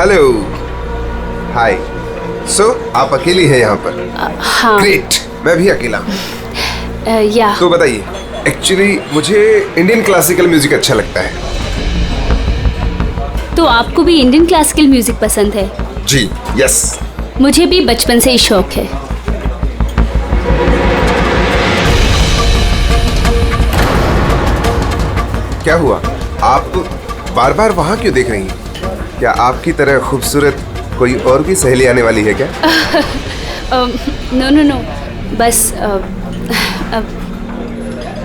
Hello, हाय। सो आप अकेली हैं यहाँ पर? हाँ। ग्रेट, मैं भी अकेला हूँ। या तो बताइए, एक्चुअली मुझे इंडियन क्लासिकल म्यूजिक अच्छा लगता है। तो आपको भी इंडियन क्लासिकल म्यूजिक पसंद है? जी, यस। मुझे भी बचपन से ही शौक है। क्या हुआ, आप बार बार वहाँ क्यों देख रही हैं? क्या आपकी तरह खूबसूरत कोई और भी सहेली आने वाली है क्या? नो नो नो, बस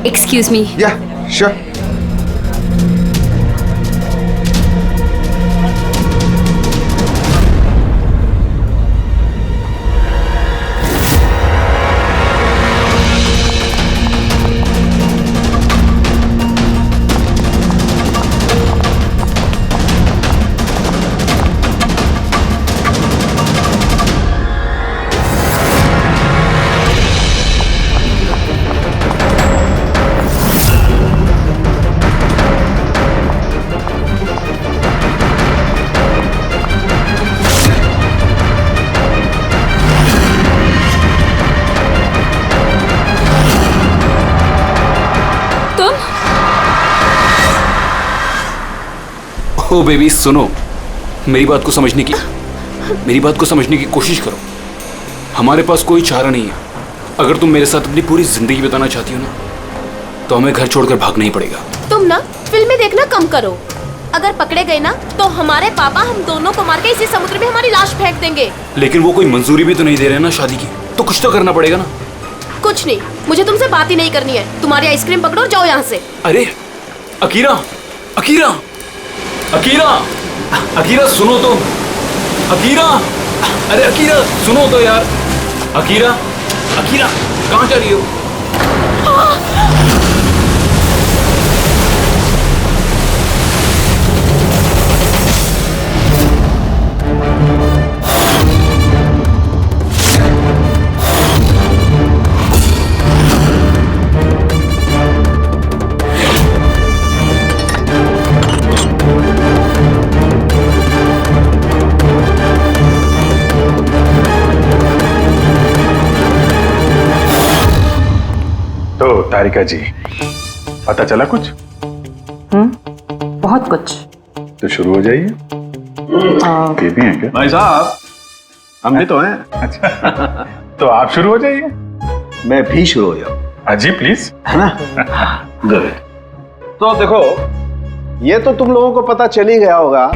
एक्सक्यूज मी। या, श्योर। ओ बेबी सुनो, मेरी बात को समझने की कोशिश करो। हमारे पास कोई चारा नहीं है। अगर तुम मेरे साथ अपनी पूरी जिंदगी बिताना चाहती हो ना, तो हमें घर छोड़कर भागना ही पड़ेगा। तुम ना फिल्में देखना कम करो। अगर पकड़े गए ना तो हमारे पापा हम दोनों को मार के इसी समुद्र में हमारी लाश फेंक देंगे। लेकिन वो कोई मंजूरी भी तो नहीं दे रहे ना शादी की, तो कुछ तो करना पड़ेगा ना। कुछ नहीं, मुझे तुमसे बात ही नहीं करनी है। तुम्हारी आइसक्रीम पकड़ो और जाओ यहाँ से। अरे अकीरा, अकीरा, अकीरा, अकीरा सुनो तो। अकीरा, अरे अकीरा सुनो तो यार। अकीरा, अकीरा कहाँ जा रही हो? तारिका जी, पता चला कुछ? बहुत कुछ। तो शुरू हो जाइए। ये भी हैं क्या? भाई साहब, हम भी तो हैं। अच्छा तो आप शुरू हो जाइए। मैं भी शुरू हो जाऊं? जी प्लीज। है ना? गुड। तो देखो, ये तो तुम लोगों को पता चल ही गया होगा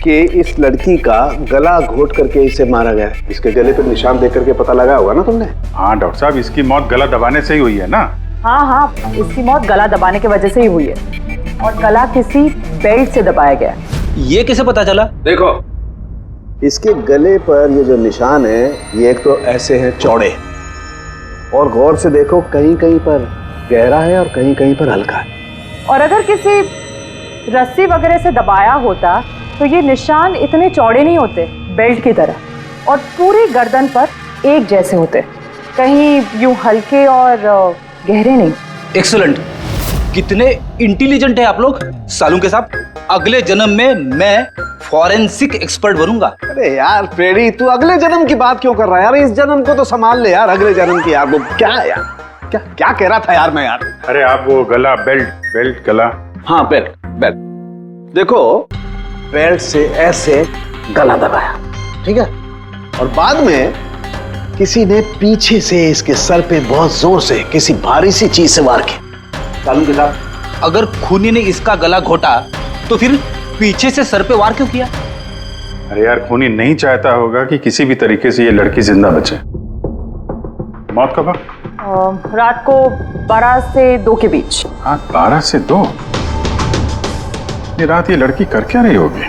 कि इस लड़की का गला घोट करके इसे मारा गया है। इसके गले पर निशान देख करके पता लगा होगा ना तुमने? हाँ डॉक्टर साहब, इसकी मौत गला दबाने से ही हुई है ना? हाँ, इसकी मौत गला दबाने की वजह से ही हुई है और गला किसी बेल्ट से दबाया गया। ये कैसे पता चला? देखो, इसके गले पर ये जो निशान है, ये एक तो ऐसे हैं चौड़े, और गौर से देखो कहीं कहीं पर गहरा है और कहीं कहीं पर हल्का है। और अगर किसी रस्सी वगैरह से दबाया होता तो ये निशान इतने चौड़े नहीं होते, बेल्ट की तरह, और पूरी गर्दन पर एक जैसे होते, कहीं यूं हल्के और गहरे नहीं। एक्सीलेंट, कितने इंटेलिजेंट है आप लोग सालू के साथ। अगले जन्म में मैं फॉरेंसिक एक्सपर्ट बनूंगा। अरे यार प्रेडी, तू अगले जन्म की बात क्यों कर रहा है यार? इस जन्म को तो संभाल ले यार, अगले जन्म की यार। वो क्या है यार, क्या क्या कह रहा था यार मैं यार? अरे आप वो गला, बेल्ट गला। हाँ बेल्ट। देखो, बेल्ट से ऐसे गला दबाया, ठीक है, और बाद में किसी ने पीछे से इसके सर पे बहुत जोर से किसी भारी सी चीज से वार की। सालू के साथ अगर खूनी ने इसका गला घोटा तो फिर पीछे से सर पे वार क्यों किया? अरे यार, खूनी नहीं चाहता होगा कि किसी भी तरीके से ये लड़की जिंदा बचे। मौत कब? रात को 12 से 2 के बीच। हाँ, 12 से 2। ये रात ये लड़की कर क्या रही होगी?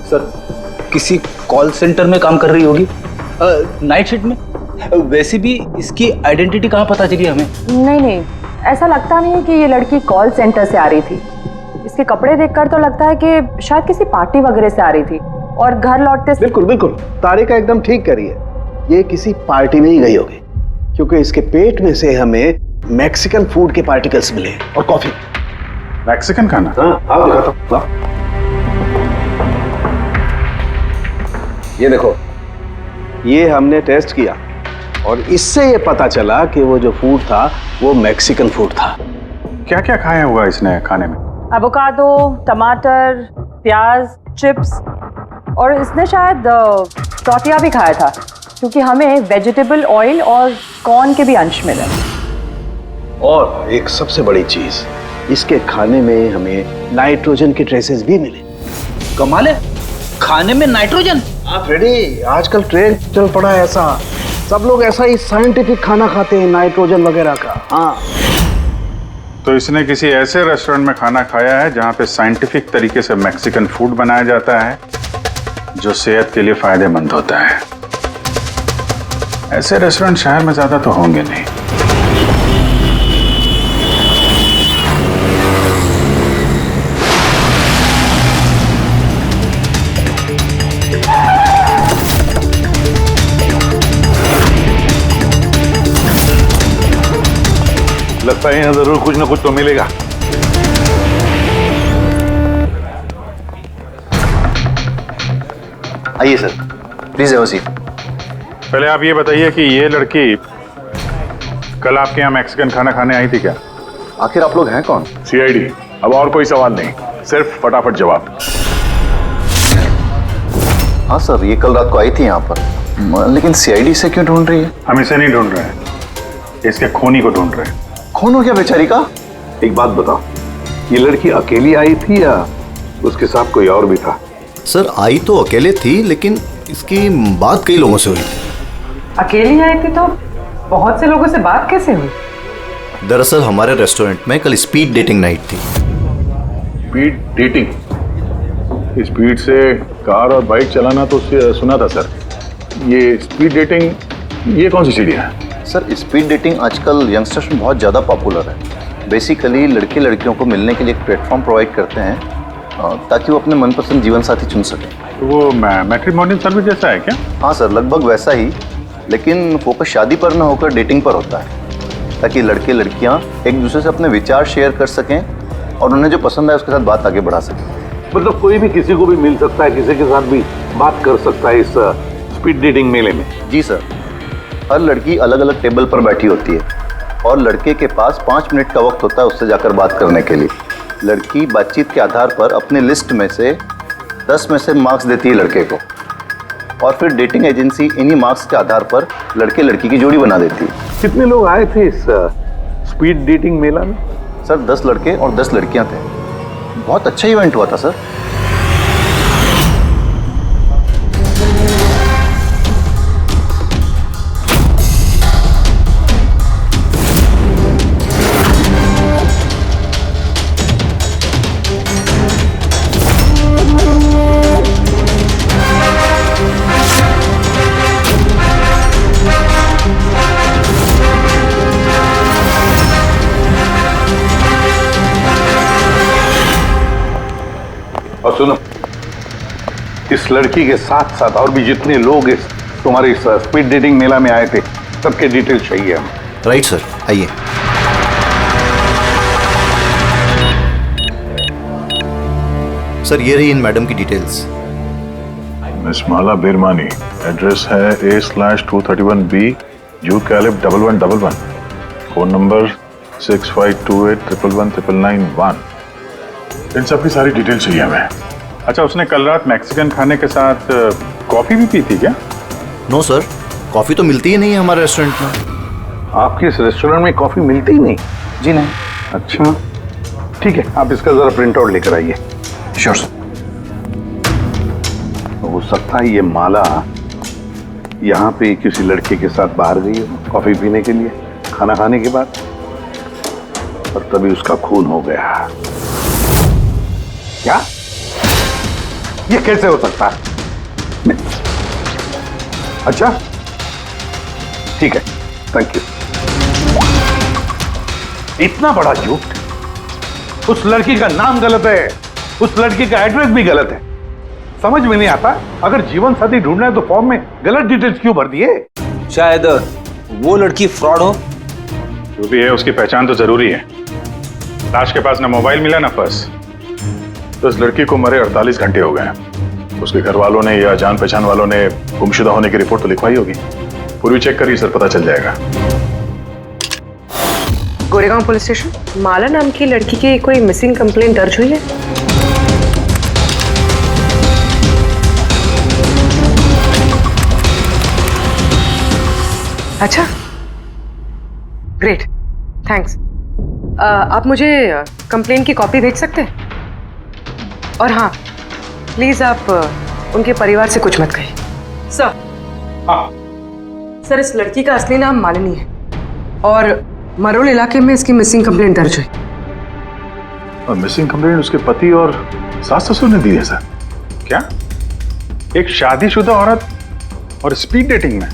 सर, किसी कॉल सेंटर में काम कर रही होगी, नाइट शिफ्ट में। वैसे भी इसकी आइडेंटिटी कहाँ पता चली हमें? नहीं, ऐसा लगता नहीं है कि ये लड़की कॉल सेंटर से आ रही थी। इसके कपड़े देखकर तो लगता है कि शायद किसी पार्टी वगैरह से आ रही थी और घर लौटते। बिल्कुल तारिका एकदम ठीक करी है। ये किसी पार्टी में ही गई होगी, क्योंकि इसके पेट में से हमें मैक्सिकन फूड के पार्टिकल्स मिले और कॉफी। मैक्सिकन खाना? हाँ, आप दिखाता हूँ। ये देखो, ये हमने टेस्ट किया और इससे ये पता चला कि वो जो फूड था वो मैक्सिकन फूड था। क्या क्या खाया हुआ इसने खाने में? एवोकाडो, टमाटर, प्याज, चिप्स और इसने शायद टॉर्टिया भी खाया था, क्योंकि हमें वेजिटेबल ऑयल और कॉर्न के भी अंश मिले। और एक सबसे बड़ी चीज, इसके खाने में हमें नाइट्रोजन के ट्रेसेस भी मिले। कमाल है, खाने में नाइट्रोजन। हाँ फ्रेडी, आजकल ट्रेंड चल पड़ा है ऐसा, सब लोग ऐसा ही साइंटिफिक खाना खाते हैं, नाइट्रोजन वगैरह का। हाँ, तो इसने किसी ऐसे रेस्टोरेंट में खाना खाया है जहां पे साइंटिफिक तरीके से मैक्सिकन फूड बनाया जाता है जो सेहत के लिए फायदेमंद होता है। ऐसे रेस्टोरेंट शहर में ज्यादा तो होंगे नहीं। लगता है यहाँ जरूर कुछ ना कुछ तो मिलेगा। आइए sir, please have a seat. पहले आप ये बताइए कि ये लड़की कल आपके यहाँ मैक्सिकन खाना खाने आई थी क्या? आखिर आप लोग हैं कौन? सीआईडी। अब और कोई सवाल नहीं, सिर्फ फटाफट जवाब। हाँ सर, ये कल रात को आई थी यहाँ पर, लेकिन सीआईडी से क्यों ढूंढ रही है? हम इसे नहीं ढूंढ रहे हैं, इसके खूनी को ढूंढ रहे हैं। खून हो गया बेचारी का? एक बात बताओ, ये लड़की अकेली आई थी या उसके साथ कोई और भी था? सर आई तो अकेले थी, लेकिन इसकी बात कई लोगों से हुई थी। अकेली आई थी तो बहुत से लोगों से बात कैसे हुई? दरअसल हमारे रेस्टोरेंट में कल स्पीड डेटिंग नाइट थी। Speed dating? स्पीड से कार और बाइक चलाना तो सुना था सर। ये स्पीड डेटिंग ये कौन सी चीज़ है? सर स्पीड डेटिंग आजकल यंगस्टर्स में बहुत ज़्यादा पॉपुलर है। बेसिकली लड़के लड़कियों को मिलने के लिए एक प्लेटफॉर्म प्रोवाइड करते हैं ताकि वो अपने मनपसंद जीवन साथी चुन सकें। तो वो मैट्रिमोनियल सर्विस जैसा है क्या? हाँ सर, लगभग वैसा ही, लेकिन फोकस शादी पर न होकर डेटिंग पर होता है, ताकि लड़के लड़कियाँ एक दूसरे से अपने विचार शेयर कर सकें और उन्हें जो पसंद है उसके साथ बात आगे बढ़ा सकें। मतलब कोई भी किसी को भी मिल सकता है, किसी के साथ भी बात कर सकता है इस स्पीड डेटिंग मेले में? जी सर, हर लड़की अलग अलग टेबल पर बैठी होती है और लड़के के पास 5 मिनट का वक्त होता है उससे जाकर बात करने के लिए। लड़की बातचीत के आधार पर अपने लिस्ट में से 10 में से मार्क्स देती है लड़के को, और फिर डेटिंग एजेंसी इन्हीं मार्क्स के आधार पर लड़के लड़की की जोड़ी बना देती है। कितने लोग आए थे इस स्पीड डेटिंग मेला में? सर 10 लड़के और 10 लड़कियां थे। बहुत अच्छा इवेंट हुआ था सर। और सुनो, इस लड़की के साथ साथ और भी जितने लोग इस तुम्हारे इस स्पीड डेटिंग मेला में आए थे सबके डिटेल्स चाहिए हमें। राइट सर, आइए। सर ये रही इन मैडम की डिटेल्स। मिस माला बिरमानी, एड्रेस है A/231B जू कैलिब 1111, फोन नंबर 6528119991। इन सब की सारी डिटेल चाहिए हमें। अच्छा, उसने कल रात मैक्सिकन खाने के साथ कॉफी भी पी थी क्या? नो सर, कॉफ़ी तो मिलती ही नहीं है हमारे रेस्टोरेंट में। आपके इस रेस्टोरेंट में कॉफी मिलती ही नहीं? जी नहीं। अच्छा ठीक है, आप इसका जरा प्रिंट आउट लेकर आइए। Sure sir. हो सकता है ये माला यहाँ पे किसी लड़के के साथ बाहर गई हो कॉफी पीने के लिए खाना खाने के बाद, और तभी उसका खून हो गया। क्या? ये कैसे हो सकता है? अच्छा ठीक है, थैंक यू। इतना बड़ा झूठ! उस लड़की का नाम गलत है, उस लड़की का एड्रेस भी गलत है। समझ में नहीं आता, अगर जीवन साथी ढूंढना है तो फॉर्म में गलत डिटेल्स क्यों भर दिए? शायद वो लड़की फ्रॉड हो। जो भी है उसकी पहचान तो जरूरी है। लाश के पास ना मोबाइल मिला ना पर्स, तो इस लड़की को मरे 48 घंटे हो गए। उसके घर वालों ने या जान पहचान वालों ने गुमशुदा होने की रिपोर्ट तो लिखवाई होगी। पूरी चेक करिए सर, पता चल जाएगा। गोरेगांव पुलिस स्टेशन, माला नाम की लड़की की कोई मिसिंग कंप्लेंट दर्ज हुई है? अच्छा, ग्रेट, थैंक्स। आप मुझे कंप्लेन की कॉपी भेज सकते हैं? और हाँ, प्लीज आप उनके परिवार से कुछ मत कहिए। सर, सर, इस लड़की का असली नाम मालिनी है और मरोल इलाके में इसकी मिसिंग कंप्लेंट दर्ज हुई। और मिसिंग कंप्लेंट उसके पति और सास ससुर ने दी है सर? क्या, एक शादीशुदा औरत और स्पीड डेटिंग में?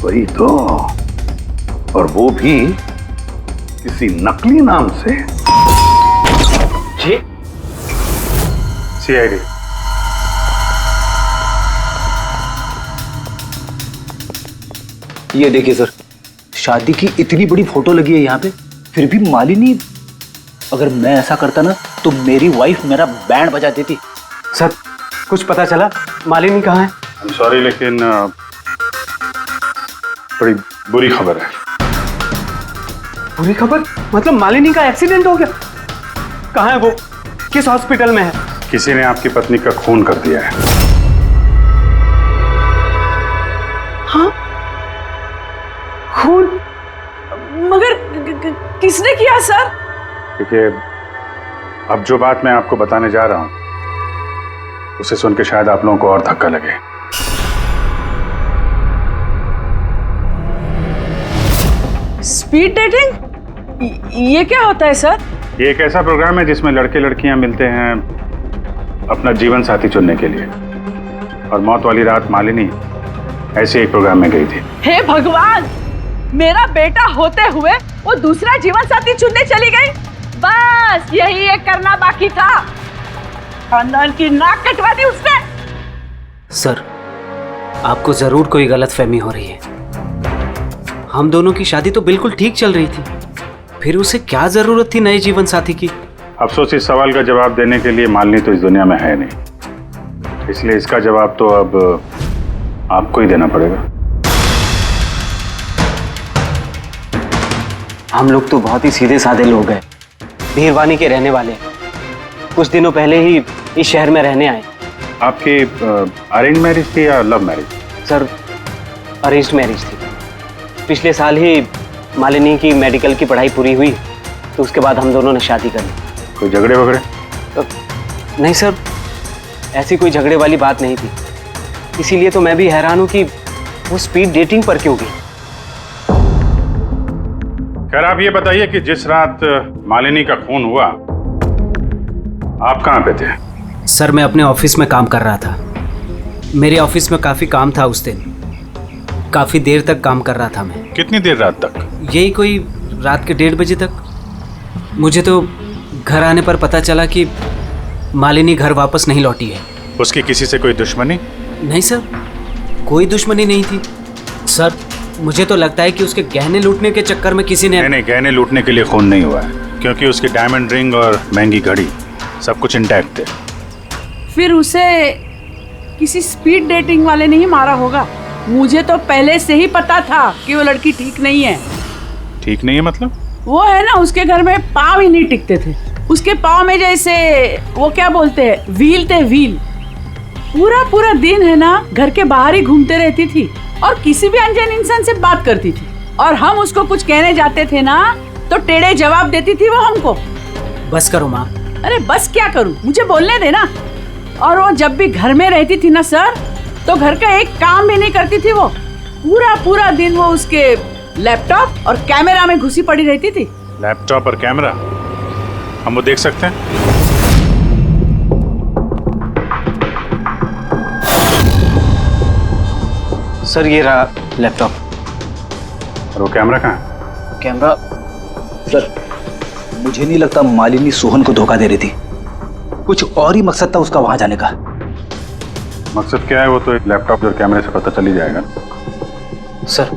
वही तो, और वो भी किसी नकली नाम से। जी सीआईडी। ये देखिए सर, शादी की इतनी बड़ी फोटो लगी है यहाँ पे, फिर भी मालिनी। अगर मैं ऐसा करता ना तो मेरी वाइफ मेरा बैंड बजा देती। सर, कुछ पता चला मालिनी कहाँ है? आई एम सॉरी, लेकिन बड़ी बुरी खबर है। बुरी खबर? मतलब मालिनी का एक्सीडेंट हो गया? कहाँ है वो? किस हॉस्पिटल में है? किसी ने आपकी पत्नी का खून कर दिया है। हाँ, खून? मगर किसने किया सर? देखिए, अब जो बात मैं आपको बताने जा रहा हूं उसे सुन के शायद आप लोगों को और धक्का लगे। Speed dating? ये क्या होता है सर? ये एक ऐसा प्रोग्राम है जिसमें लड़के लड़कियां मिलते हैं अपना जीवन साथी चुनने के लिए। और मौत वाली रात मालिनी ऐसे एक प्रोग्राम में गई थी। हे भगवान, मेरा बेटा होते हुए वो दूसरा जीवन साथी चुनने चली गई। बस यही एक करना बाकी था। खानदान की नाक कटवा दी उसने। सर, आपको जरूर कोई गलतफहमी हो रही है। हम दोनों की शादी तो बिल्कुल ठीक चल रही थी, फिर उसे क्या जरूरत थी नए जीवन साथी की? अफसोस, इस सवाल का जवाब देने के लिए मालिनी तो इस दुनिया में है नहीं, इसलिए इसका जवाब तो अब आपको ही देना पड़ेगा। हम लोग तो बहुत ही सीधे साधे लोग हैं, भीरवानी के रहने वाले। कुछ दिनों पहले ही इस शहर में रहने आए। आपकी अरेंज मैरिज थी या love marriage? Sir, arranged marriage थी। पिछले साल ही मालिनी की मेडिकल की पढ़ाई पूरी हुई तो उसके बाद हम दोनों ने शादी कर ली। कोई झगड़े वगड़े? नहीं सर, ऐसी कोई झगड़े वाली बात नहीं थी। इसीलिए तो मैं भी हैरान हूं कि वो स्पीड डेटिंग पर क्यों गई। खैर, आप ये बताइए कि जिस रात मालिनी का खून हुआ आप कहाँ पे थे? सर, मैं अपने ऑफिस में काम कर रहा था। मेरे ऑफिस में काफ़ी काम था उस दिन। काफ़ी देर तक काम कर रहा था मैं। कितनी देर रात तक? यही कोई रात के 1:30 बजे तक। मुझे तो घर आने पर पता चला कि मालिनी घर वापस नहीं लौटी है। उसकी किसी से कोई दुश्मनी? नहीं सर, कोई दुश्मनी नहीं थी। सर, मुझे तो लगता है कि उसके गहने लूटने के चक्कर में किसी ने। नहीं, गहने लूटने के लिए खून नहीं हुआ है, क्योंकि उसकी डायमंड रिंग और महंगी घड़ी सब कुछ इंटैक्ट थे। फिर उसे किसी स्पीड डेटिंग वाले ने ही मारा होगा। मुझे तो पहले से ही पता था कि वो लड़की ठीक नहीं है। ठीक नहीं है मतलब? वो है ना, उसके घर में पाँव ही नहीं टिकते थे। उसके पाँव में जैसे वो क्या बोलते हैं, व्हील थे, व्हील। पूरा पूरा दिन है ना घर के बाहर ही घूमते रहती थी और किसी भी अनजान इंसान से बात करती थी। और हम उसको कुछ कहने जाते थे ना तो टेढ़े जवाब देती थी वो हमको। बस करो माँ। अरे बस क्या करूँ, मुझे बोलने देना। और वो जब भी घर में रहती थी ना सर, तो घर का एक काम भी नहीं करती थी वो। पूरा पूरा दिन वो उसके लैपटॉप और कैमरा में घुसी पड़ी रहती थी। लैपटॉप और कैमरा हम वो देख सकते हैं? सर, ये रहा लैपटॉप। और वो कैमरा कहाँ है? कैमरा? सर, मुझे नहीं लगता मालिनी सोहन को धोखा दे रही थी। कुछ और ही मकसद था उसका वहां जाने का। मकसद क्या है वो तो एक लैपटॉप और कैमरे से पता चल ही जाएगा। सर,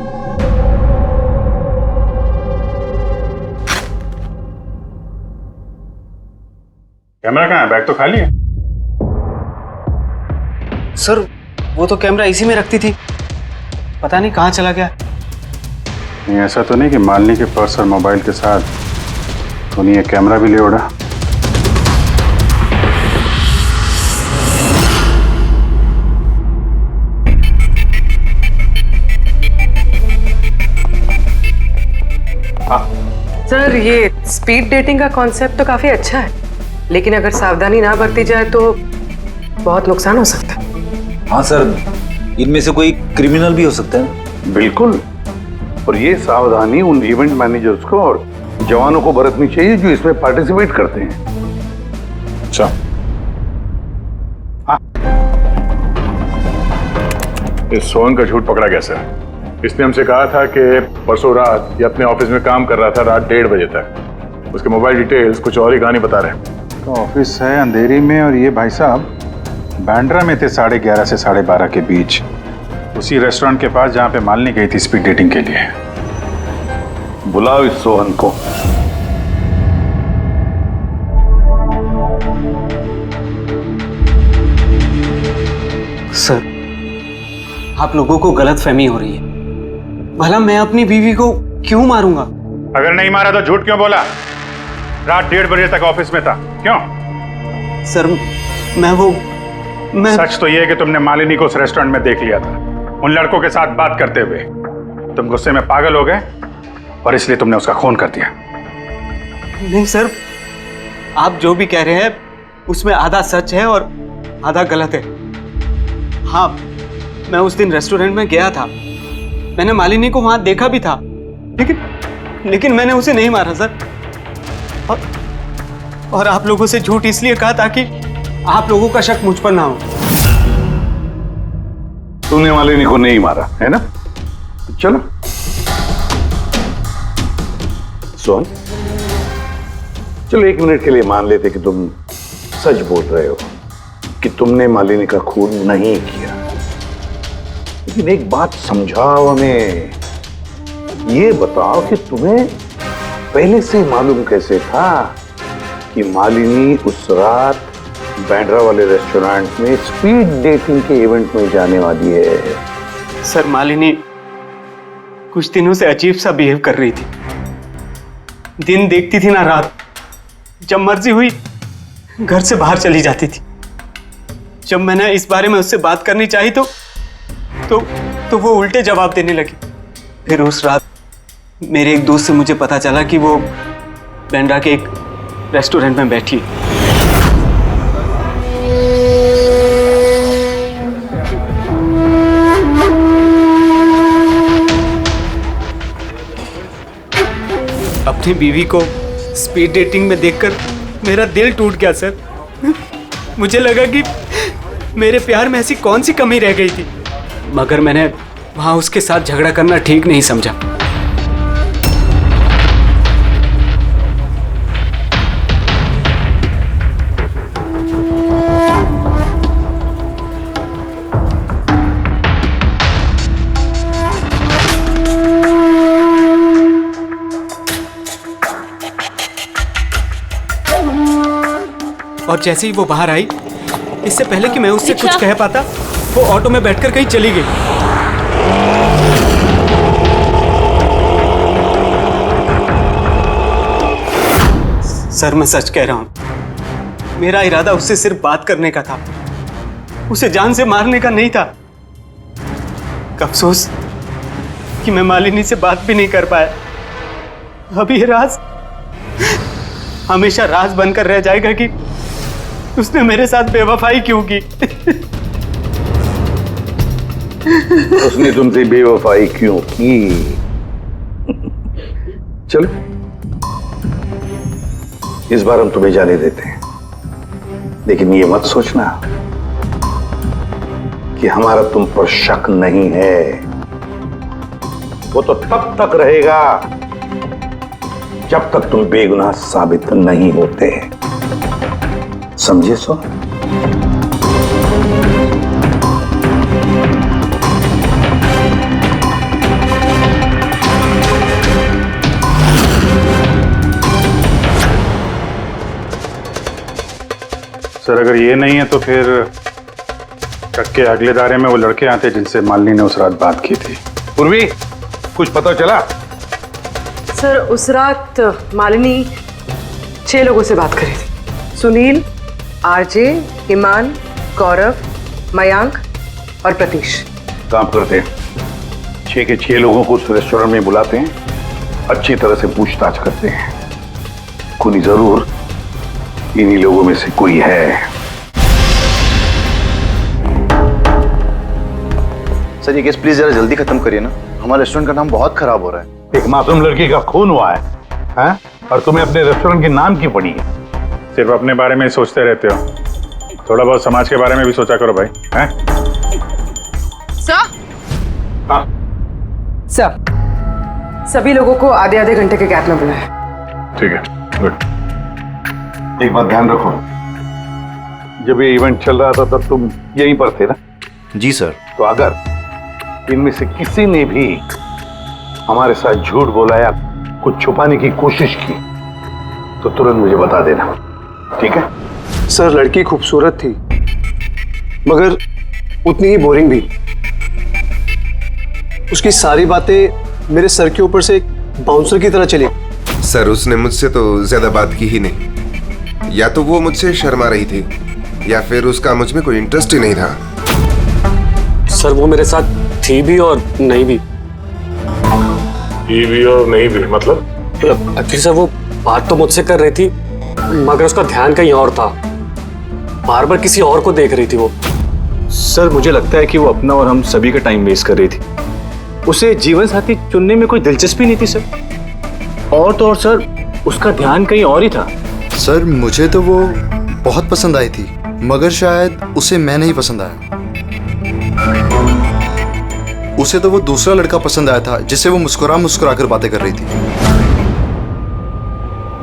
कैमरा कहाँ है? बैग तो खाली है। सर वो तो कैमरा इसी में रखती थी, पता नहीं कहाँ चला गया। नहीं, ऐसा तो नहीं कि मालिनी के पर्स और मोबाइल के साथ उन्हें कैमरा भी ले उड़ा? सर ये स्पीड डेटिंग का कॉन्सेप्ट तो काफी अच्छा है, लेकिन अगर सावधानी ना बरती जाए तो बहुत नुकसान हो सकता है। हाँ सर, इनमें से कोई क्रिमिनल भी हो सकता है। बिल्कुल, और ये सावधानी उन इवेंट मैनेजर्स को और जवानों को बरतनी चाहिए जो इसमें पार्टिसिपेट करते हैं। अच्छा, इस सोहन का झूठ पकड़ा कैसे? इसने हमसे कहा था कि परसों रात ये अपने ऑफिस में काम कर रहा था रात 1:30 बजे तक। उसके मोबाइल डिटेल्स कुछ और ही कहानी बता रहे हैं। तो ऑफिस है अंधेरी में और ये भाई साहब बांद्रा में थे 11:30 से 12:30 के बीच, उसी रेस्टोरेंट के पास जहां पे मालिनी गई थी स्पीड डेटिंग के लिए। बुलाओ इस सोहन को। सर आप लोगों को गलत फहमी हो रही है। भला मैं अपनी बीवी को क्यों मारूंगा? अगर नहीं मारा तो झूठ क्यों बोला? रात 1:30 बजे तक ऑफिस में था, क्यों? सर मैं सच तो यह है कि तुमने मालिनी को उस रेस्टोरेंट में देख लिया था उन लड़कों के साथ बात करते हुए। तुम गुस्से में पागल हो गए और इसलिए तुमने उसका खून कर दिया। नहीं सर, आप जो भी कह रहे हैं उसमें आधा सच है और आधा गलत है। हाँ, मैं उस दिन रेस्टोरेंट में गया था, मैंने मालिनी को वहां देखा भी था, लेकिन मैंने उसे नहीं मारा सर। और आप लोगों से झूठ इसलिए कहा ताकि आप लोगों का शक मुझ पर ना हो। तूने मालिनी को नहीं मारा है ना? चलो सोहन, चलो 1 मिनट के लिए मान लेते कि तुम सच बोल रहे हो कि तुमने मालिनी का खून नहीं किया, लेकिन एक बात समझाओ हमें। ये बताओ कि तुम्हें पहले से मालूम कैसे था कि मालिनी उस रात बांद्रा वाले रेस्टोरेंट में स्पीड डेटिंग के इवेंट में जाने वाली है? सर मालिनी कुछ दिनों से अजीब सा बिहेव कर रही थी। दिन देखती थी ना रात, जब मर्जी हुई घर से बाहर चली जाती थी। जब मैंने इस बारे में उससे बात करनी चाहिए तो वो उल्टे जवाब देने लगी। फिर उस रात मेरे एक दोस्त से मुझे पता चला कि वो बांद्रा के एक रेस्टोरेंट में बैठी है। अपनी बीवी को स्पीड डेटिंग में देखकर मेरा दिल टूट गया सर। मुझे लगा कि मेरे प्यार में ऐसी कौन सी कमी रह गई थी, मगर मैंने वहां उसके साथ झगड़ा करना ठीक नहीं समझा। और जैसे ही वो बाहर आई, इससे पहले कि मैं उससे कुछ कह पाता, वो ऑटो में बैठकर कहीं चली गई। सर मैं सच कह रहा हूं, मेरा इरादा उससे सिर्फ बात करने का था, उसे जान से मारने का नहीं था। अफसोस कि मैं मालिनी से बात भी नहीं कर पाया। अभी ये राज हमेशा राज बनकर रह जाएगा कि उसने मेरे साथ बेवफाई क्यों की। उसने तुमसे बेवफाई क्यों की? चलो इस बार हम तुम्हें जाने देते हैं, लेकिन ये मत सोचना कि हमारा तुम पर शक नहीं है। वो तो तब तक रहेगा जब तक तुम बेगुनाह साबित नहीं होते, समझे? सो सर अगर ये नहीं है तो फिर ट्रक के अगले दायरे में वो लड़के आते जिनसे मालिनी ने उस रात बात की थी। पूर्वी, कुछ पता चला? सर उस रात मालिनी 6 लोगों से बात करी थी। सुनील, आरजे, ईमान, गौरव, मयांक और प्रतीश। काम करते हैं, 6 के 6 लोगों को उस रेस्टोरेंट में बुलाते हैं, अच्छी तरह से पूछताछ करते हैं। खूनी जरूर इन्हीं लोगों में से कोई है। सर ये केस प्लीज जरा जल्दी खत्म करिए ना, हमारे रेस्टोरेंट का नाम बहुत खराब हो रहा है। एक मासूम लड़की का खून हुआ है, हैं? और तुम्हें अपने रेस्टोरेंट के नाम की पड़ी है। सिर्फ अपने बारे में सोचते रहते हो, थोड़ा बहुत समाज के बारे में भी सोचा करो भाई, हैं? सर, हाँ सर, सभी लोगों को आधे आधे घंटे के गैप में बुलाएं। ठीक है, गुड। एक बात ध्यान रखो, जब ये इवेंट चल रहा था तब तुम यहीं पर थे ना? जी सर। तो अगर इनमें से किसी ने भी हमारे साथ झूठ बोला या कुछ छुपाने की कोशिश की तो तुरंत मुझे बता देना, ठीक है? सर लड़की खूबसूरत थी मगर उतनी ही बोरिंग भी। उसकी सारी बातें मेरे सर के ऊपर से एक बाउंसर की तरह चली। सर उसने मुझसे तो ज्यादा बात की ही नहीं, या तो वो मुझसे शर्मा रही थी या फिर उसका मुझ में कोई इंटरेस्ट ही नहीं था। सर वो मेरे साथ थी भी और नहीं भी। थी भी और नहीं भी मतलब? फिर सर वो बात तो मुझसे कर रही थी मगर उसका ध्यान कहीं और था, बार बार किसी और को देख रही थी वो। सर मुझे लगता है कि वो अपना और हम सभी का टाइम वेस्ट कर रही थी। उसे जीवन साथी चुनने में कोई दिलचस्पी नहीं थी सर। और तो और सर उसका ध्यान कहीं और ही था। सर मुझे तो वो बहुत पसंद आई थी मगर शायद उसे मैं नहीं पसंद आया। उसे तो वो दूसरा लड़का पसंद आया था जिससे वो मुस्कुरा मुस्कुरा कर बातें कर रही थी।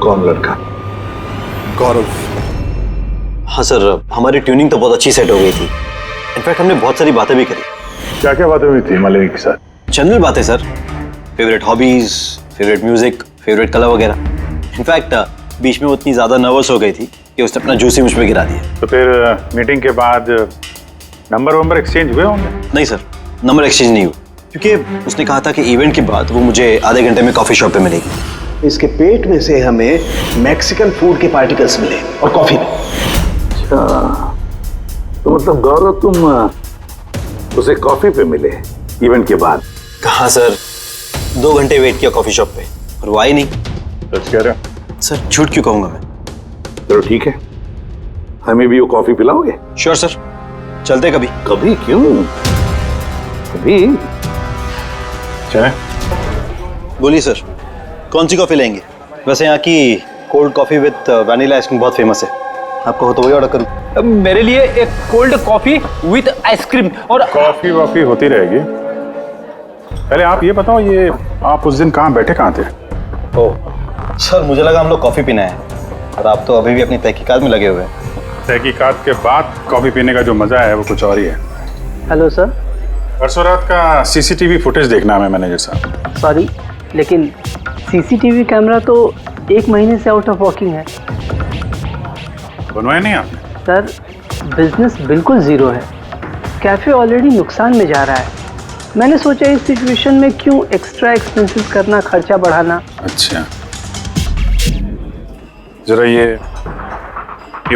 कौन लड़का? गौरव। हाँ सर, हमारी ट्यूनिंग तो बहुत अच्छी सेट हो गई थी। इनफैक्ट हमने बहुत सारी बातें भी करी। क्या क्या बातें हुई थी मालिनी के साथ? जनरल बातें sir, favourite hobbies, favourite music, favourite colour वगैरह। इनफैक्ट बीच में वो इतनी ज्यादा नर्वस हो गई थी कि उसने अपना जूस ही मुझ पे गिरा दिया। तो फिर मीटिंग के बाद नंबर एक्सचेंज हुए होंगे? नहीं सर, नंबर एक्सचेंज नहीं हुआ क्योंकि उसने कहा था कि इवेंट के बाद वो मुझे आधे घंटे में कॉफी शॉप पे मिलेगी। इसके पेट में से हमें मैक्सिकन फूड के पार्टिकल्स मिले और कॉफी में। अच्छा, तो मतलब गौरव तुम उसे कॉफी पे मिले इवेंट के बाद? कहा सर, 2 घंटे वेट किया कॉफी शॉप पे और वो आई नहीं। सच कह रहे हो? सर झूठ क्यों कहूंगा मैं। चलो ठीक है, हमें भी वो कॉफी पिलाओगे? श्योर सर, चलते कभी। कभी क्यों, कभी। चाय? बोलिए सर, कौन सी कॉफी लेंगे? वैसे यहाँ की cold coffee with vanilla ice cream बहुत फेमस है, आपको हो तो वही ऑर्डर करूँ। मेरे लिए एक कोल्ड कॉफी विद आइसक्रीम। और कॉफी वॉफी होती रहेगी। पहले आप ये बताओ, ये आप उस दिन कहाँ बैठे कहाँ थे? ओह सर, मुझे लगा हम लोग कॉफी पीना है और आप तो अभी भी अपनी तहकीकात में लगे हुए हैं। तहकीकात के बाद कॉफी पीने का जो मजा है वो कुछ और ही है। Hello sir. परसों रात का सीसीटीवी फुटेज देखना है मैनेजर साहब। सॉरी, लेकिन सीसीटीवी कैमरा तो 1 महीने से आउट ऑफ वर्किंग है। बनवाया नहीं आपने? सर बिजनेस बिल्कुल ज़ीरो है, कैफ़े ऑलरेडी नुकसान में जा रहा है। मैंने सोचा इस सिचुएशन में क्यों एक्स्ट्रा एक्सपेंसेस करना, खर्चा बढ़ाना। अच्छा, जरा ये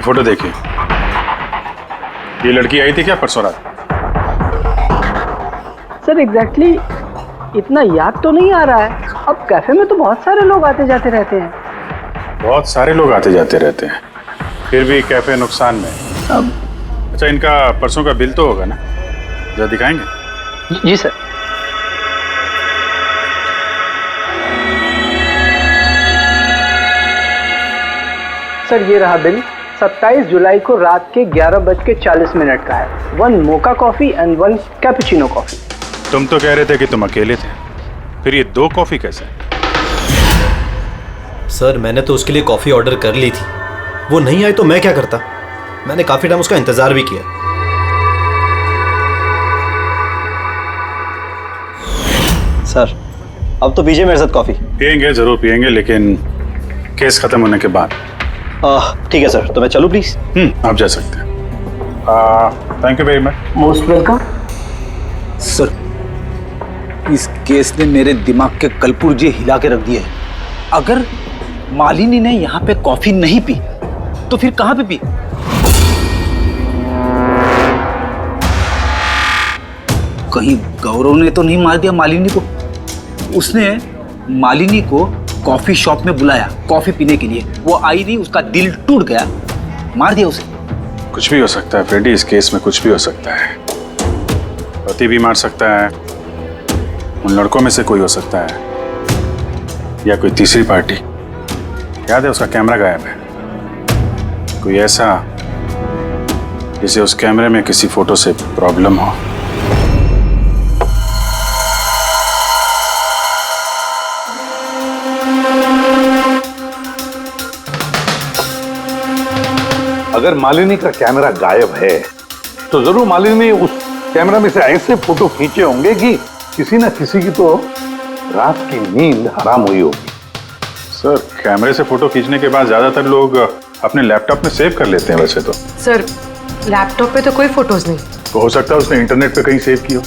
फोटो देखिए। ये लड़की आई थी क्या परसों रात? सर एग्जैक्टली इतना याद तो नहीं आ रहा है। अब कैफे में तो बहुत सारे लोग आते जाते रहते हैं। बहुत सारे लोग आते जाते रहते हैं, फिर भी कैफे नुकसान में। अब अच्छा, इनका परसों का बिल तो होगा ना, जरा दिखाएंगे? जी सर। सर ये रहा बिल। 27 जुलाई को रात के 11:40 का है। 1 mocha coffee and 1 cappuccino coffee. तुम तो कह रहे थे कि तुम अकेले थे, फिर ये 2 कॉफी कैसे? सर मैंने तो उसके लिए कॉफी ऑर्डर कर ली थी, वो नहीं आई तो मैं क्या करता। मैंने काफी टाइम उसका इंतजार भी किया। सर अब तो पीजिए मेरे साथ कॉफी। पियेंगे, जरूर पियेंगे, लेकिन केस खत्म होने के बाद। ठीक है सर, तो मैं चलूं प्लीज? आप जा सकते हैं। Thank you very much. Most welcome. Sir, इस केस ने मेरे दिमाग के कलपुर्जे हिला के रख दिए हैं। अगर मालिनी ने यहाँ पे कॉफी नहीं पी तो फिर कहाँ पे पी? कहीं गौरव ने तो नहीं मार दिया मालिनी को? उसने मालिनी को कॉफी शॉप में बुलाया कॉफी पीने के लिए, वो आई नहीं, उसका दिल टूट गया, मार दिया उसे। कुछ भी हो सकता है फ्रेडी, इस केस में कुछ भी हो सकता है। पति भी मार सकता है, उन लड़कों में से कोई हो सकता है, या कोई तीसरी पार्टी। याद है उसका कैमरा गायब है, कोई ऐसा जिसे उस कैमरे में किसी फोटो से प्रॉब्लम हो। अगर मालिनी का कैमरा गायब है तो जरूर मालिनी ने उस कैमरा में से ऐसे फोटो खींचे होंगे कि किसी ना किसी की तो रात की नींद हराम हुई होगी। सर, कैमरे से फोटो खींचने के बाद ज्यादातर लोग अपने लैपटॉप में सेव कर लेते हैं वैसे तो। सर, लैपटॉप पे तो कोई फोटोज नहीं। तो हो सकता है उसने इंटरनेट पे कहीं सेव की हो,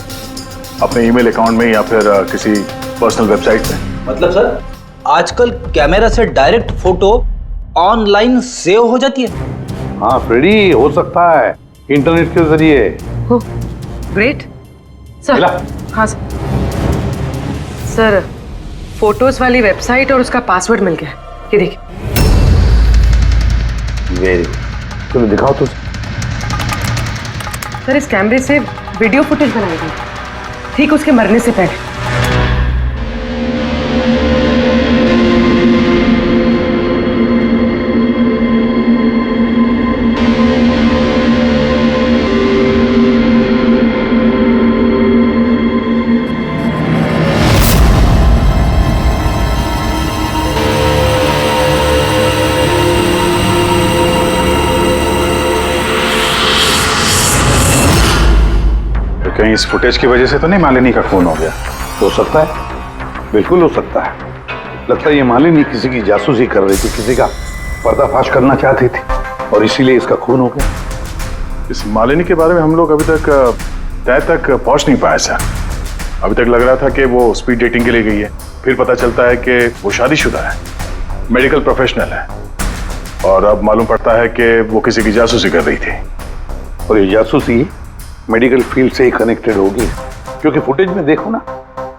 अपने ईमेल अकाउंट में या फिर किसी पर्सनल वेबसाइट पे। मतलब सर, आजकल कैमरा से डायरेक्ट फोटो ऑनलाइन सेव हो जाती है? हाँ फ्रेडी, हो सकता है इंटरनेट के जरिए। Great sir. हाँ सर, फोटोज वाली वेबसाइट और उसका पासवर्ड मिल गया, ये देखिए। वेरी, चलो दिखाओ तो। सर, इस कैमरे से वीडियो फुटेज बनाई गई ठीक उसके मरने से पहले। कहीं इस फुटेज की वजह से तो नहीं मालिनी का खून हो गया? हो सकता है, बिल्कुल हो सकता है। लगता है ये मालिनी किसी की जासूसी कर रही थी, किसी का पर्दाफाश करना चाहती थी और इसीलिए इसका खून हो गया। इस मालिनी के बारे में हम लोग अभी तक तय तक पहुंच नहीं पाए सर। अभी तक लग रहा था कि वो स्पीड डेटिंग के लिए गई है, फिर पता चलता है कि वो शादीशुदा है, मेडिकल प्रोफेशनल है, और अब मालूम पड़ता है कि वो किसी की जासूसी कर रही थी। और ये जासूसी मेडिकल फील्ड से ही कनेक्टेड होगी, क्योंकि फुटेज में देखो ना,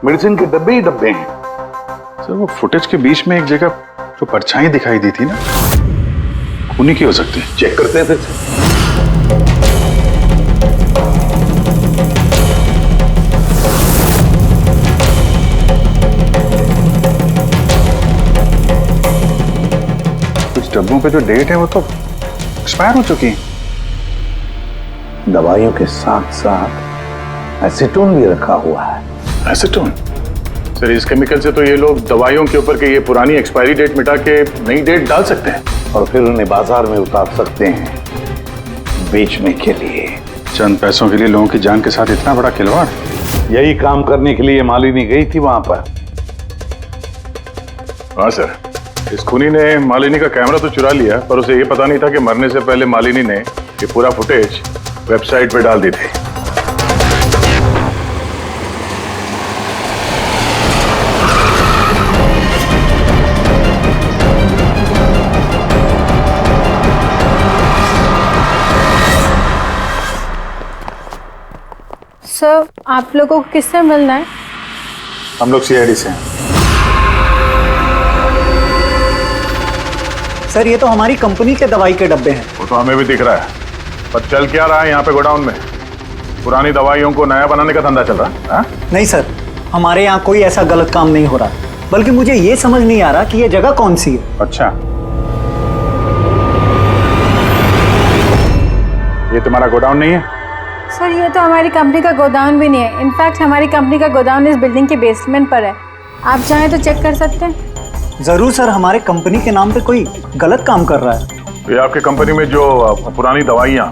मेडिसिन के डब्बे ही डब्बे हैं। सर, वो फुटेज के बीच में एक जगह जो परछाई दिखाई दी थी ना, खूनी की हो सकती है। चेक करते हैं फिर से। कुछ डब्बों पे जो डेट है वो तो एक्सपायर हो चुकी है। दवाइयों के साथ साथ एसीटोन भी रखा हुआ है। एसीटोन? सर, इस केमिकल से तो ये लोग दवाइयों के ऊपर के ये पुरानी एक्सपायरी डेट मिटा के नई डेट डाल सकते हैं और फिर उन्हें बाजार में उतार सकते हैं बेचने के लिए। चंद पैसों के लिए लोगों की जान के साथ इतना बड़ा खिलवाड़? यही काम करने के लिए मालिनी गई थी वहां पर। हाँ सर, इस खूनी ने मालिनी का कैमरा तो चुरा लिया, पर उसे ये पता नहीं था कि मरने से पहले मालिनी ने ये पूरा फुटेज वेबसाइट पे डाल दी थी। सर, आप लोगों को किससे मिलना है? हम लोग सीआईडी से हैं। सर, ये तो हमारी कंपनी के दवाई के डब्बे हैं। वो तो हमें भी दिख रहा है, पर चल क्या रहा है यहाँ पे गोडाउन में? पुरानी दवाइयों को नया बनाने का धंधा चल रहा है? हा? नहीं सर, हमारे यहाँ कोई ऐसा गलत काम नहीं हो रहा, बल्कि मुझे ये समझ नहीं आ रहा कि ये जगह कौन सी है। अच्छा, ये तुम्हारा गोडाउन नहीं है? सर, ये तो हमारी कंपनी का गोदाम भी नहीं है। इनफैक्ट हमारी कंपनी का गोदाम इस बिल्डिंग के बेसमेंट पर है। आप चाहें तो चेक कर सकते हैं। जरूर सर, हमारे कंपनी के नाम पे कोई गलत काम कर रहा है। ये आपकी कंपनी में जो पुरानी दवाइयाँ,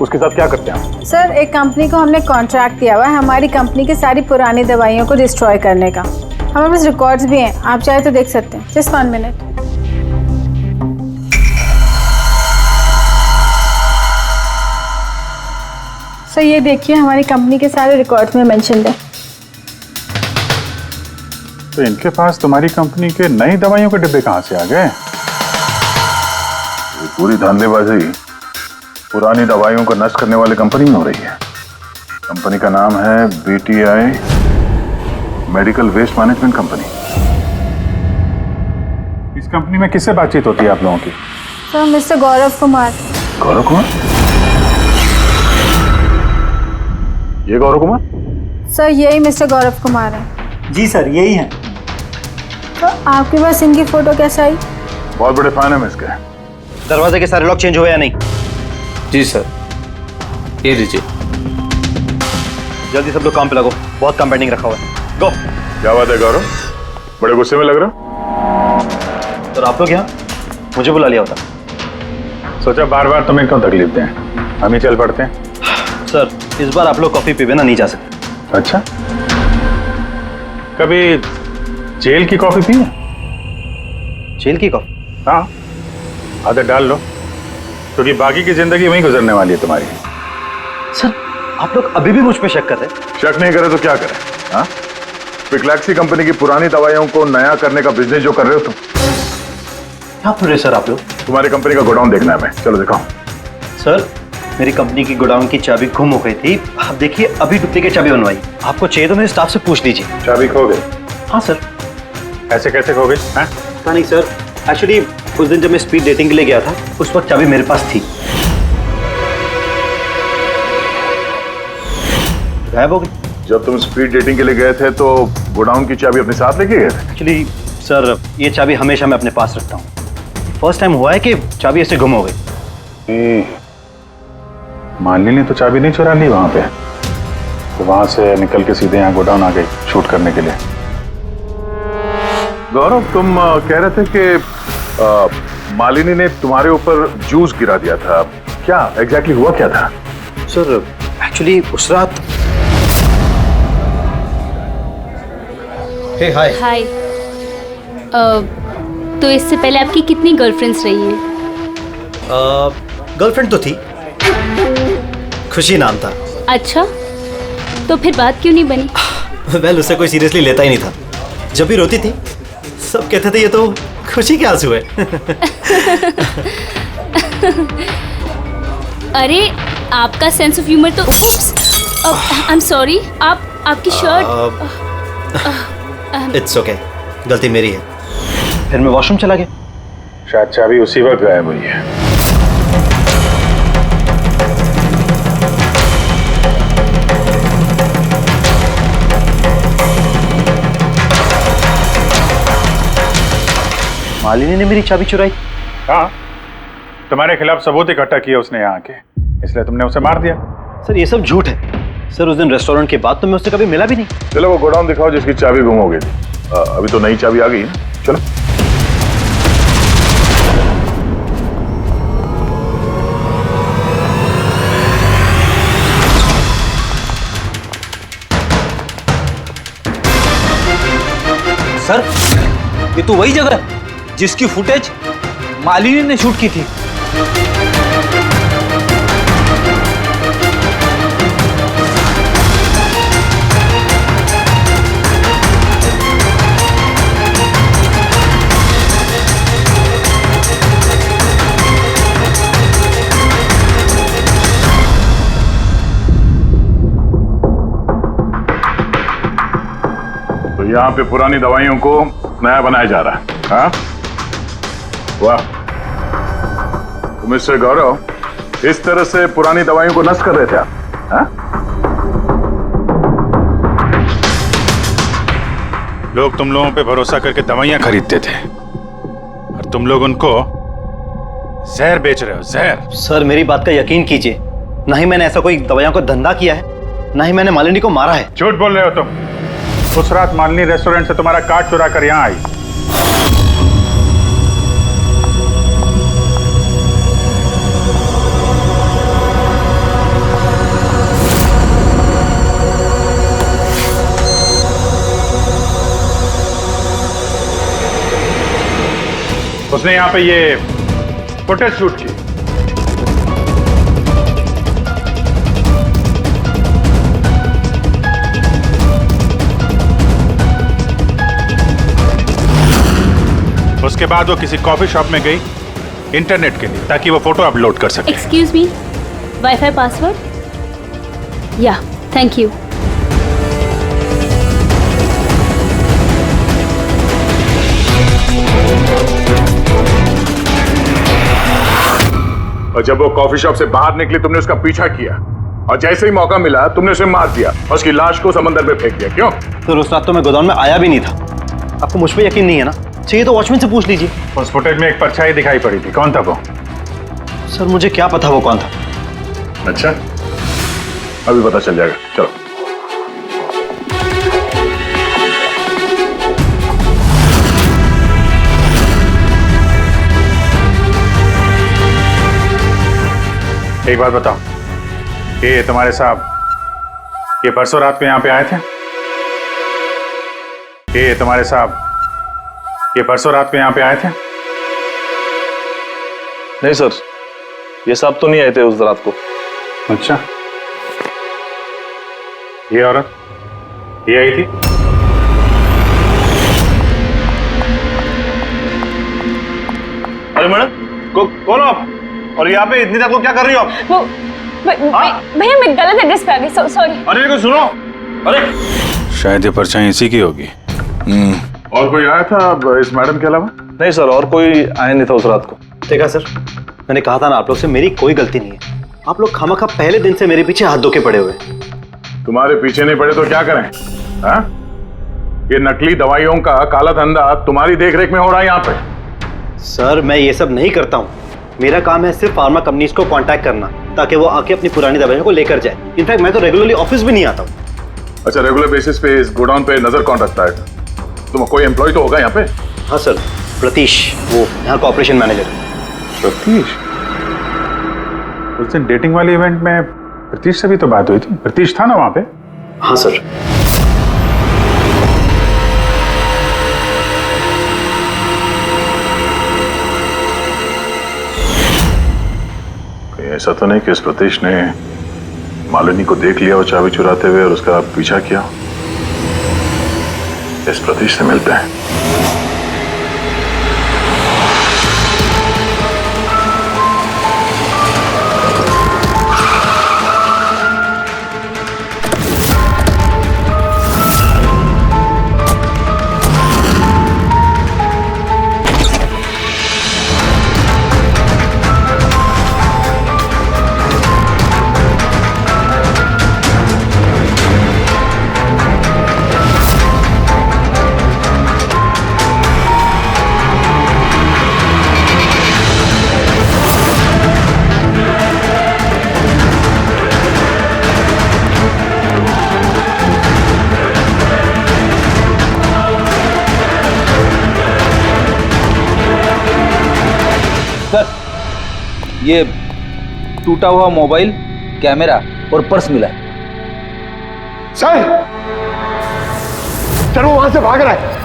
उसके साथ क्या करते हैं? सर, एक कंपनी को हमने कॉन्ट्रैक्ट दिया हुआ है हमारी कंपनी की सारी पुरानी दवाइयों को डिस्ट्रॉय करने का। हमारे पास रिकॉर्ड्स भी हैं, आप चाहे तो देख सकते हैं। Just 1 minute. सर ये देखिए हमारी कंपनी के सारे रिकॉर्ड्स में मेंशन है। तो इनके पास तुम्हारी कंपनी के नई दवाइयों के डिब्बे कहां से आ गए? ये पूरी धांधलेबाजी पुरानी दवाइयों को नष्ट करने वाली कंपनी में हो रही है। कंपनी का नाम है BTI medical waste management company. इस कंपनी में किससे बातचीत होती है आप लोगों की? Sir mister Gaurav Kumar. गौरव कुमार? ये गौरव कुमार? सर यही मिस्टर गौरव कुमार है। जी सर यही है। तो आपके पास इनकी फोटो कैसे आई? बहुत बड़े फैन है मैं इसके। दरवाजे के सारे लॉक चेंज हुए या नहीं? जी सर, ये लीजिए। जल्दी सब लोग काम पे लगो, बहुत काम पेंडिंग रखा हुआ है। गो। क्या बात है गौरव, बड़े गुस्से में लग रहे हो? तो आप लोग यहाँ मुझे बुला लिया होता। सोचा बार बार तुम्हें क्यों तकलीफ दें, हम ही चल पड़ते हैं। सर इस बार आप लोग कॉफी पीवे ना नहीं जा सकते। अच्छा, कभी जेल की कॉफी पी है? जेल की कॉफी? हाँ, आदत डाल लो, क्योंकि बाकी की जिंदगी वहीं गुजरने वाली है तुम्हारी। सर आप लोग अभी भी मुझ पे शक कर रहे हैं? शक नहीं करे तो क्या करें? हाँ, पिक्लैक्सी कंपनी की पुरानी दवाइयों को नया करने का बिजनेस जो कर रहे हो तुम। क्या पूरे सर आप लोग? तुम्हारी कंपनी का गोडाउन देखना है मैं, चलो दिखाओ। सर मेरी कंपनी की गोडाउन की चाबी गुम हो गई थी, आप देखिए अभी डुप्लीकेट चाबी बनवाई। आपको चाहिए तो मेरे स्टाफ से पूछ लीजिए। चाबी खो गई? हाँ सर। ऐसे कैसे खो गई? पता नहीं सर, एक्चुअली उस दिन जब मैं स्पीड डेटिंग के लिए गया था उस वक्त चाबी मेरे पास थी, गायब हो गई। जब तुम स्पीड डेटिंग के लिए गए थे तो गोडाउन की चाबी अपने साथ लेके गए थे? एक्चुअली सर ये चाबी हमेशा मैं अपने पास रखता हूँ। फर्स्ट टाइम हुआ है कि चाबी ऐसे गुम हो गई। मालिनी ने तो चाबी नहीं चुरा ली वहां पे, तो वहां से निकल के सीधे यहाँ गोडाउन आ गई शूट करने के लिए। गौरव तुम कह रहे थे कि मालिनी ने तुम्हारे ऊपर जूस गिरा दिया था, क्या एग्जैक्टली हुआ क्या था? सर एक्चुअली उस रात। हे हाय। हाय। तो इससे पहले आपकी कितनी गर्लफ्रेंड्स रही हैं? गर्लफ्रेंड तो थी, खुशी नाम था। अच्छा, तो फिर बात क्यों नहीं बनी? वेल उसे कोई सीरियसली लेता ही नहीं था। जब भी रोती थी सब कहते थे ये तो खुशी के आंसू है। अरे आपका सेंस ऑफ ह्यूमर तो आई एम सॉरी, आपकी शर्ट। इट्स ओके, गलती मेरी है। फिर मैं वॉशरूम चला गया, शायद चाबी उसी वक्त गायब हुई है। मालिनी ने मेरी चाबी चुराई? हाँ, तुम्हारे खिलाफ सबूत इकट्ठा किया उसने यहाँ आके, इसलिए तुमने उसे मार दिया। सर ये सब झूठ है। सर उस दिन रेस्टोरेंट के बाद तो मैं उससे कभी मिला भी नहीं। चलो वो गोडाउन दिखाओ जिसकी चाबी गुम हो गई थी। अभी तो नई चाबी आ गई है, चलो। सर ये तो वही जगह है जिसकी फुटेज मालिनी ने शूट की थी। तो यहाँ पे पुरानी दवाइयों को नया बनाया जा रहा है। हाँ, वाह। तो मिस्टर गौरव इस तरह से पुरानी दवाइयों को नष्ट कर रहे थे आप? हाँ? लोग तुम लोगों पे भरोसा करके दवाइयां खरीदते थे और तुम लोग उनको जहर बेच रहे हो, जहर। सर मेरी बात का यकीन कीजिए, ना ही मैंने ऐसा कोई दवाइयों का धंधा किया है, ना ही मैंने मालिनी को मारा है। झूठ बोल रहे हो तुम। उस रात मालिनी रेस्टोरेंट से तुम्हारा कार्ड चुरा कर यहां आई। उसने यहां पे ये फुटेज शूट की। उसके बाद वो किसी कॉफी शॉप में गई इंटरनेट के लिए, ताकि वो फोटो अपलोड कर सके। Excuse me, wifi password? या, थैंक यू। और जब वो कॉफी शॉप से बाहर निकली तुमने उसका पीछा किया और जैसे ही मौका मिला तुमने उसे मार दिया और उसकी लाश को समंदर में फेंक दिया। क्यों? तो उस रात तो मैं गोदाम में आया भी नहीं था। आपको मुझ पर यकीन नहीं है ना? चाहिए तो वॉचमैन से पूछ लीजिए। उस फुटेज में एक परछाई दिखाई पड़ी थी, कौन था वो? सर मुझे क्या पता वो कौन था। अच्छा, अभी पता चल जाएगा, चलो। एक बात बताओ, ये तुम्हारे साहब ये परसों रात को यहां पे आए थे? ये तुम्हारे साहब ये परसों रात को यहां पे आए थे? नहीं सर, ये साहब तो नहीं आए थे उस रात को। अच्छा, ये औरत ये आई थी? अरे मैडम, कौन हो आप? और यहाँ पे इतनी रात को क्या कर रही हो आप? वो भैया मैं गलत एड्रेस पे आ गई, सॉरी। अरे को सुनो, अरे शायद ये परछाई इसी की होगी। और कोई आया था इस मैडम के अलावा? नहीं सर, और कोई आया नहीं था उस रात को। देखा सर, मैंने कहा था ना आप लोग से, मेरी कोई गलती नहीं है। आप लोग खामखा पहले दिन से मेरे पीछे हाथ धो के पड़े हुए। तुम्हारे पीछे नहीं पड़े तो क्या करें? हाँ? ये नकली दवाइयों का काला धंधा तुम्हारी देखरेख में हो रहा है यहाँ पे। सर मैं ये सब नहीं करता हूँ। मेरा काम है सिर्फ फार्मा कंपनीज को कांटेक्ट करना, ताकि वो आके अपनी पुरानी दवाइयों को लेकर जाए। इनफैक्ट मैं तो रेगुलरली ऑफिस भी नहीं आता हूँ। अच्छा, रेगुलर बेसिस पे इस गोडाउन पे नजर कौन रखता है? तुम कोई एम्प्लॉय तो होगा यहाँ पे? हाँ सर, प्रतीश, वो यहाँ का ऑपरेशन मैनेजर है। प्रतीश? उस दिन डेटिंग वाले इवेंट में प्रतीश से भी तो बात हुई थी। प्रतीश था ना वहाँ पे? हाँ सर। ऐसा तो नहीं कि इस प्रतीश ने मालिनी को देख लिया और चाबी चुराते हुए और उसका पीछा किया? इस प्रतीश से मिलते हैं। ये टूटा हुआ मोबाइल, कैमरा और पर्स मिला है। सर, सर वो वहां से भाग रहा है।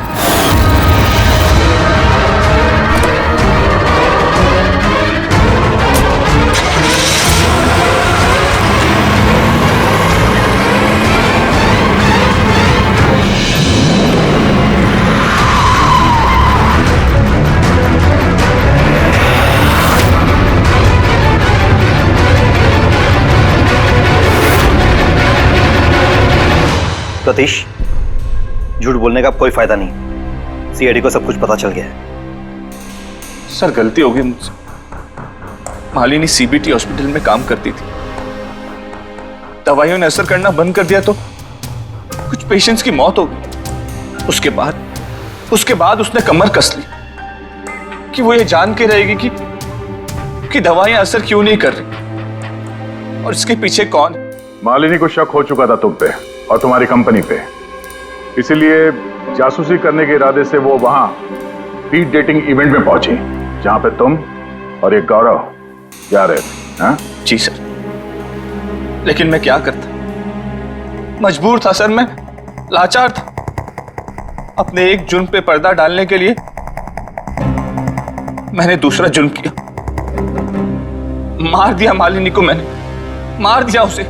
प्रतीश, झूठ बोलने का कोई फायदा नहीं। सीआईडी को सब कुछ पता चल गया है। सर गलती हो गई मुझसे। मालिनी सीबीटी हॉस्पिटल में काम करती थी। दवाइयों ने असर करना बंद कर दिया तो कुछ पेशेंट्स की मौत हो गई। उसके बाद उसने कमर कस ली कि वो ये जान के रहेगी कि दवाइयां असर क्यों नहीं कर रही और इसके पीछे कौन है। मालिनी को शक हो चुका था तुम पे और तुम्हारी कंपनी पे, इसीलिए जासूसी करने के इरादे से वो वहां स्पीड डेटिंग इवेंट में पहुंची जहां पे तुम और एक गौरव जा रहे थे। हाँ? जी सर, लेकिन मैं क्या करता, मजबूर था सर, मैं लाचार था। अपने एक जुर्म पे पर्दा डालने के लिए मैंने दूसरा जुर्म किया। मार दिया मालिनी को, मैंने मार दिया उसे।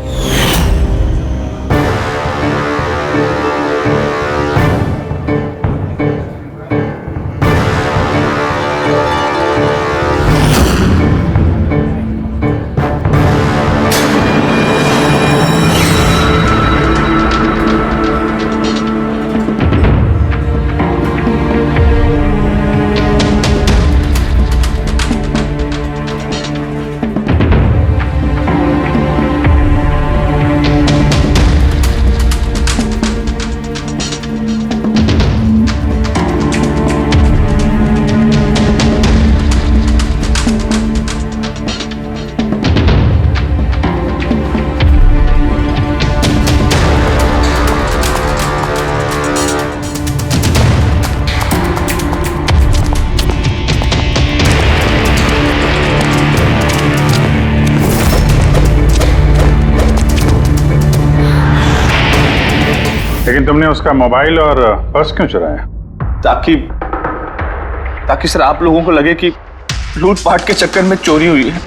लेकिन तुमने उसका मोबाइल और पर्स क्यों चुराया? ताकि सर आप लोगों को लगे कि लूटपाट के चक्कर में चोरी हुई है।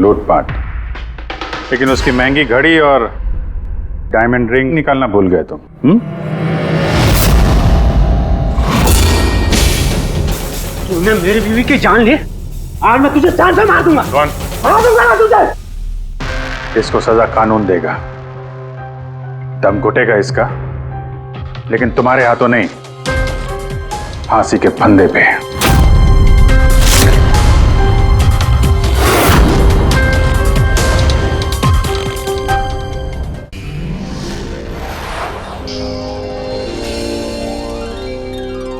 लूटपाट? लेकिन उसकी महंगी घड़ी और डायमंड रिंग निकालना भूल गए तुम। तूने मेरी बीवी की जान ली, आज मैं तुझे जान से मार दूंगा। कौन? मार दूंगा ना तुझे। इसको सजा कानून देगा, दम घुटेगा इसका, लेकिन तुम्हारे हाथों नहीं, फांसी के फंदे पे।